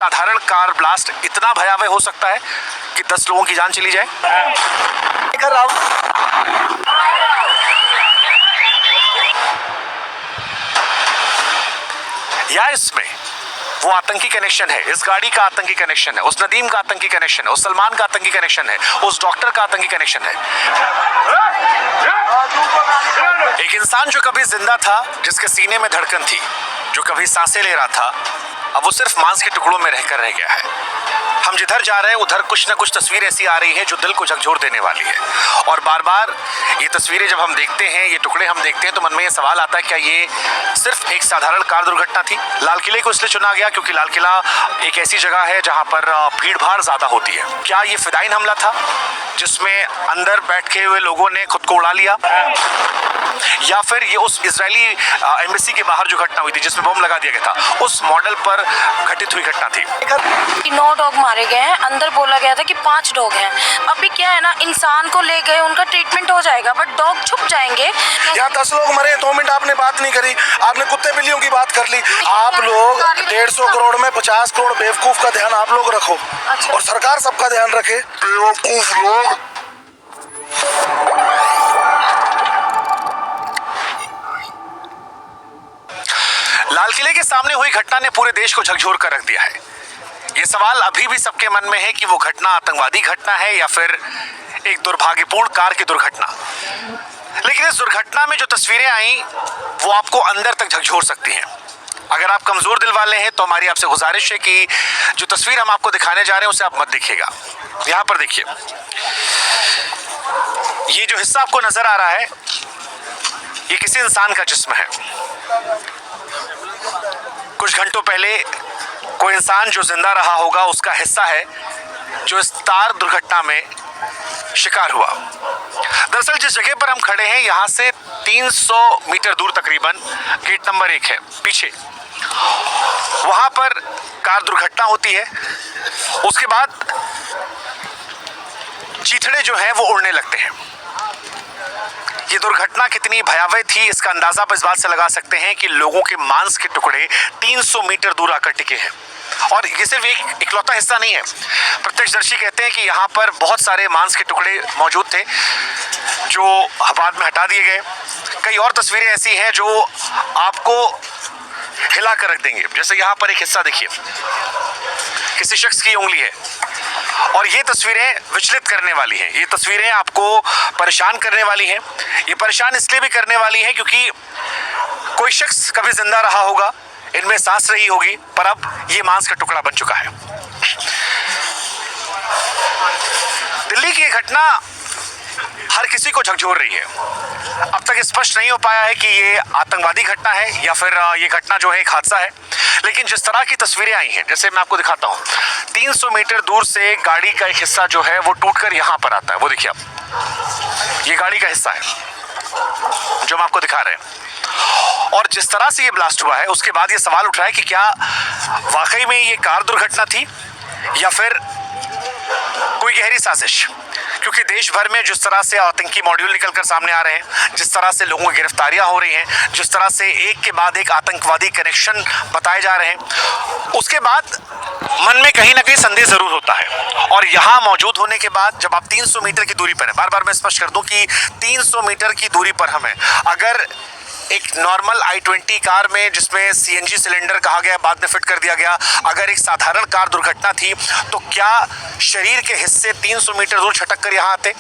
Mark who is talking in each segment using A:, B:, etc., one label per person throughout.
A: साधारण car blast इतना भयावह हो सकता है कि 10 लोगों की जान चली जाए। या इसमें वो आतंकी कनेक्शन है, इस गाड़ी का आतंकी कनेक्शन है, उस नदीम का आतंकी कनेक्शन है, उस सलमान का आतंकी कनेक्शन है, उस डॉक्टर का आतंकी कनेक्शन है। एक इंसान जो कभी जिंदा था, जिसके सीने में धड़कन थी, जो कभी सांसें ले रहा था, अब वो सिर्फ मांस के टुकड़ों में रहकर रह गया है। हम जिधर जा रहे हैं उधर कुछ न कुछ तस्वीर ऐसी आ रही है जो दिल को झकझोर देने वाली है। और बार बार ये तस्वीरें जब हम देखते हैं, ये टुकड़े हम देखते हैं, तो मन में ये सवाल आता है, क्या ये सिर्फ एक साधारण कार दुर्घटना थी? लाल किले को इसलिए चुना गया क्योंकि लाल किला एक ऐसी जगह है जहां पर भीड़ भाड़ ज्यादा होती है। क्या ये फिदाइन हमला था जिसमें अंदर बैठे हुए लोगों ने खुद को उड़ा लिया, या फिर ये उस इजरायली एम्बेसी के बाहर जो घटना हुई थी जिसमें बम लगा दिया गया था, उस मॉडल पर घटित हुई घटना थी?
B: 9 डॉग मारे गए हैं, अंदर बोला गया था कि 5 डॉग हैं। अभी क्या है ना, इंसान को ले गए, उनका ट्रीटमेंट हो जाएगा, बट डॉग छुप जाएंगे।
C: यहाँ 10 लोग मरे, 2 मिनट आपने बात नहीं करी, आपने कुत्ते बिल्लियों की बात कर ली। आप लोग 150 करोड़ में 50 करोड़ बेवकूफ का ध्यान आप लोग रखो।
B: अच्छा।
C: और सरकार सबका ध्यान रखे। बेवकूफ लोग।
A: लाल किले के सामने हुई घटना ने पूरे देश को झकझोर कर रख दिया है। ये सवाल अभी भी सबके मन में है कि वो घटना आतंकवादी घटना है या फिर एक दुर्भाग्यपूर्ण कार की दुर्घटना। लेकिन इस दुर्घटना में जो तस्वीरें आई वो आपको अंदर तक झकझोर सकती हैं। अगर आप कमजोर दिल वाले हैं तो हमारी आपसे गुजारिश है कि जो तस्वीर हम आपको दिखाने जा रहे हैं उसे आप मत देखिएगा। यहां पर देखिए, ये जो हिस्सा आपको नजर आ रहा है ये किसी इंसान का जिस्म है। कुछ घंटों पहले कोई इंसान जो जिंदा रहा होगा उसका हिस्सा है जो इस कार दुर्घटना में शिकार हुआ। दरअसल जिस जगह पर हम खड़े हैं यहां से 300 मीटर दूर तकरीबन गेट नंबर 1 है पीछे, वहां पर कार दुर्घटना होती है। उसके बाद चीथड़े जो हैं वो उड़ने लगते हैं। ये दुर्घटना कितनी भयावह थी इसका अंदाजा आप इस बात से लगा सकते हैं कि लोगों के मांस के टुकड़े 300 मीटर दूर आकर टिके हैं। और ये सिर्फ एक इकलौता हिस्सा नहीं है। प्रत्यक्षदर्शी कहते हैं कि यहाँ पर बहुत सारे मांस के टुकड़े मौजूद थे जो बाद में हटा दिए गए। कई और तस्वीरें ऐसी हैं जो आपको हिला कर रख देंगे। जैसे यहाँ पर एक हिस्सा देखिए, किसी शख्स की उंगली है, और ये तस्वीरें विचलित करने वाली हैं। ये तस्वीरें आपको परेशान करने वाली हैं। ये परेशान इसलिए भी करने वाली हैं क्योंकि कोई शख्स कभी जिंदा रहा होगा, इनमें सांस रही होगी, पर अब ये मांस का टुकड़ा बन चुका है। दिल्ली की ये घटना हर किसी को झकझोर रही है। अब तक स्पष्ट नहीं हो पाया है कि ये आतंकवादी घटना है या फिर ये घटना जो है एक हादसा है। लेकिन जिस तरह की तस्वीरें आई हैं, जैसे मैं आपको दिखाता हूँ, 300 मीटर दूर से गाड़ी का एक हिस्सा जो है वो टूटकर यहाँ पर आता है। वो देखिए आप, ये गाड़ी का हिस्सा है जो हम आपको दिखा रहे हैं। और जिस तरह से ये ब्लास्ट हुआ है उसके बाद ये सवाल उठ रहा है कि क्या वाकई में ये कार दुर्घटना थी या फिर कोई गहरी साजिश। क्योंकि देश भर में जिस तरह से आतंकी मॉड्यूल निकलकर सामने आ रहे हैं, जिस तरह से लोगों की गिरफ्तारियां हो रही हैं, जिस तरह से एक के बाद एक आतंकवादी कनेक्शन बताए जा रहे हैं, उसके बाद मन में कहीं ना कहीं संदेह जरूर होता है। और यहाँ मौजूद होने के बाद जब आप 300 मीटर की दूरी पर हैं, बार बार मैं स्पष्ट कर दूं कि 300 मीटर की दूरी पर हम हैं। अगर एक नॉर्मल i20 कार में जिसमें CNG सिलेंडर कहा गया बाद में फिट कर दिया गया, अगर एक साधारण कार दुर्घटना थी तो क्या शरीर के हिस्से 300 मीटर दूर छटक कर यहाँ आते?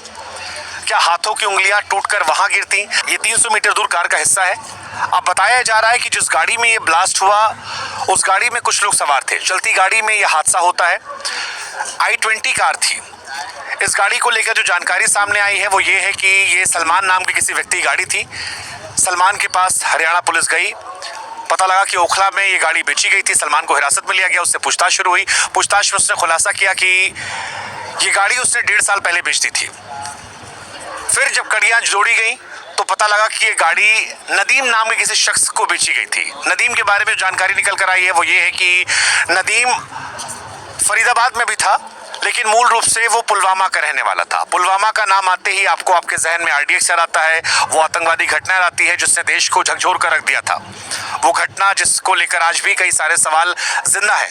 A: क्या हाथों की उंगलियां टूटकर वहां गिरती? ये 300 मीटर दूर कार का हिस्सा है। अब बताया जा रहा है कि जिस गाड़ी में ये ब्लास्ट हुआ उस गाड़ी में कुछ लोग सवार थे। चलती गाड़ी में यह हादसा होता है। i20 कार थी। इस गाड़ी को लेकर जो जानकारी सामने आई है वो ये है कि ये सलमान नाम की किसी व्यक्ति की गाड़ी थी। सलमान के पास हरियाणा पुलिस गई, पता लगा कि ओखला में ये गाड़ी बेची गई थी। सलमान को हिरासत में लिया गया, उससे पूछताछ शुरू हुई। पूछताछ में उसने खुलासा किया कि ये गाड़ी उसने 1.5 साल पहले बेच दी थी। फिर जब कड़ियां जोड़ी गई तो पता लगा कि ये गाड़ी नदीम नाम के किसी शख्स को बेची गई थी। नदीम के बारे में जो जानकारी निकल कर आई है वो ये है कि नदीम फरीदाबाद में भी था, लेकिन मूल रूप से वो पुलवामा का रहने वाला था। पुलवामा का नाम आते ही आपको आपके जहन में RDX आता है, वो आतंकवादी घटना आती है जिसने देश को झकझोर कर रख दिया था। वो घटना जिसको लेकर आज भी कई सारे सवाल जिंदा है।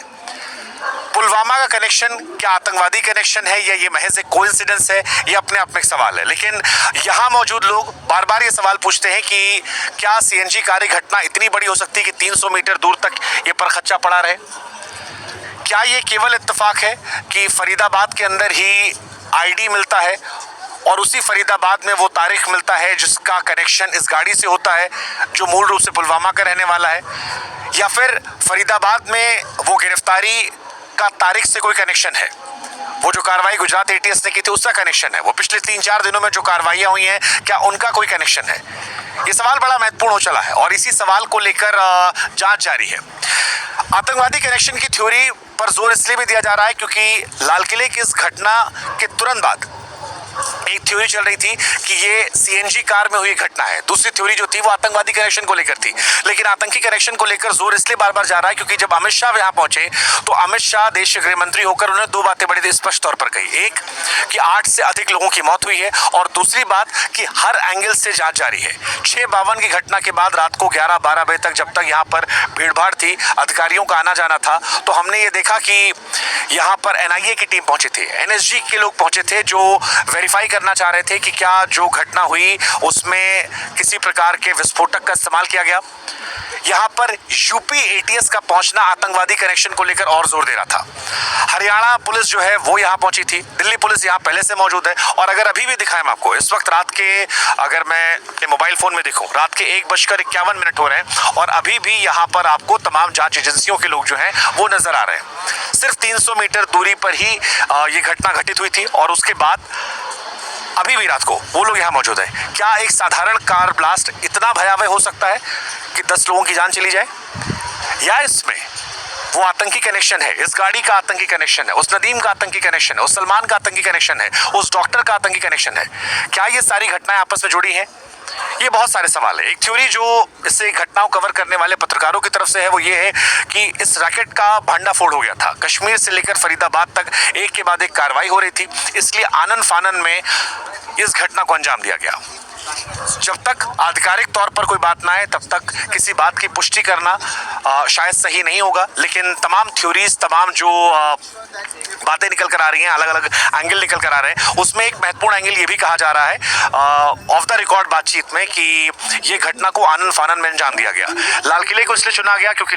A: घटना का कनेक्शन क्या आतंकवादी कनेक्शन है या ये महज एक कोइंसिडेंस है, ये अपने आप में एक सवाल है। लेकिन यहाँ मौजूद लोग बार बार ये सवाल पूछते हैं कि क्या सीएनजी कारी घटना इतनी बड़ी हो सकती है कि 300 मीटर दूर तक ये परखच्चा पड़ा रहे? क्या ये केवल इत्तेफाक है कि फरीदाबाद के अंदर ही आईडी मिलता है और उसी फरीदाबाद में वो तारीख मिलता है जिसका कनेक्शन इस गाड़ी से होता है जो मूल रूप से पुलवामा का रहने वाला है, या फिर फरीदाबाद में वो गिरफ्तारी का तारीख से कोई कनेक्शन है? वो जो कार्रवाई गुजरात एटीएस ने की थी उसका कनेक्शन है? वो पिछले 3-4 दिनों में जो कार्रवाइयाँ हुई हैं क्या उनका कोई कनेक्शन है? ये सवाल बड़ा महत्वपूर्ण हो चला है और इसी सवाल को लेकर जांच जारी है। आतंकवादी कनेक्शन की थ्योरी पर जोर इसलिए भी दिया जा रहा है क्योंकि लाल किले की इस घटना के तुरंत बाद एक थ्योरी चल रही थी कि ये सीएनजी कार में हुई घटना है। दूसरी थ्योरी जो थी वो आतंकवादी कनेक्शन को लेकर थी। लेकिन आतंकी कनेक्शन को लेकर जोर इसलिए बार बार जा रहा है क्योंकि जब अमित शाह यहाँ पहुंचे तो अमित शाह देश के गृह मंत्री होकर उन्होंने 2 बातें बड़ी स्पष्ट तौर पर कही। एक कि 8 से अधिक लोगों की मौत हुई है और दूसरी बात कि हर एंगल से जांच जारी है। 6:52 की घटना के बाद रात को 11-12 बजे तक जब तक यहाँ पर भीड़-भाड़ थी, अधिकारियों का आना जाना था, तो हमने ये देखा कि यहाँ पर एनआईए की टीम पहुंची थी, एनएसजी के लोग पहुंचे थे जो वेरीफाई करना चाह रहे थे कि क्या जो घटना हुई उसमें किसी प्रकार के विस्फोटक का इस्तेमाल किया गया। यहाँ पर यूपी एटीएस का पहुंचना आतंकवादी कनेक्शन को लेकर और जोर दे रहा था। हरियाणा पुलिस जो है वो यहाँ पहुंची थी, दिल्ली पुलिस यहाँ पहले से मौजूद है। और अगर अभी भी दिखाएं हम आपको, इस वक्त रात के, अगर मैं अपने मोबाइल फोन में देखूं, रात के 1:51 हो रहे हैं और अभी भी यहाँ पर आपको तमाम जांच एजेंसियों के लोग जो हैं वो नजर आ रहे हैं। सिर्फ 300 मीटर दूरी पर ही ये घटना घटित हुई थी और उसके बाद अभी भी रात को वो लोग यहाँ मौजूद हैं। क्या एक साधारण कार ब्लास्ट इतना भयावह हो सकता है कि 10 लोगों की जान चली जाए, या इसमें वो आतंकी कनेक्शन है, इस गाड़ी का आतंकी कनेक्शन है, उस नदीम का आतंकी कनेक्शन है, उस सलमान का आतंकी कनेक्शन है, उस डॉक्टर का आतंकी कनेक्शन है? क्या ये सारी घटनाएं आपस में जुड़ी हैं? ये बहुत सारे सवाल है। एक थ्योरी जो इससे घटनाओं कवर करने वाले पत्रकारों की तरफ से है वो ये है कि इस रैकेट का भंडाफोड़ हो गया था। कश्मीर से लेकर फरीदाबाद तक एक के बाद एक कार्रवाई हो रही थी, इसलिए आनन फानन में इस घटना को अंजाम दिया गया। जब तक आधिकारिक तौर पर कोई बात ना आए तब तक किसी बात की पुष्टि करना शायद सही नहीं होगा। लेकिन तमाम थ्योरीज, तमाम जो बातें निकल कर आ रही हैं, अलग अलग एंगल निकल कर आ रहे हैं, उसमें एक महत्वपूर्ण एंगल ये भी कहा जा रहा है ऑफ द रिकॉर्ड बातचीत में कि ये घटना को आनन फानन में अंजाम दिया गया। लाल किले को इसलिए चुना गया क्योंकि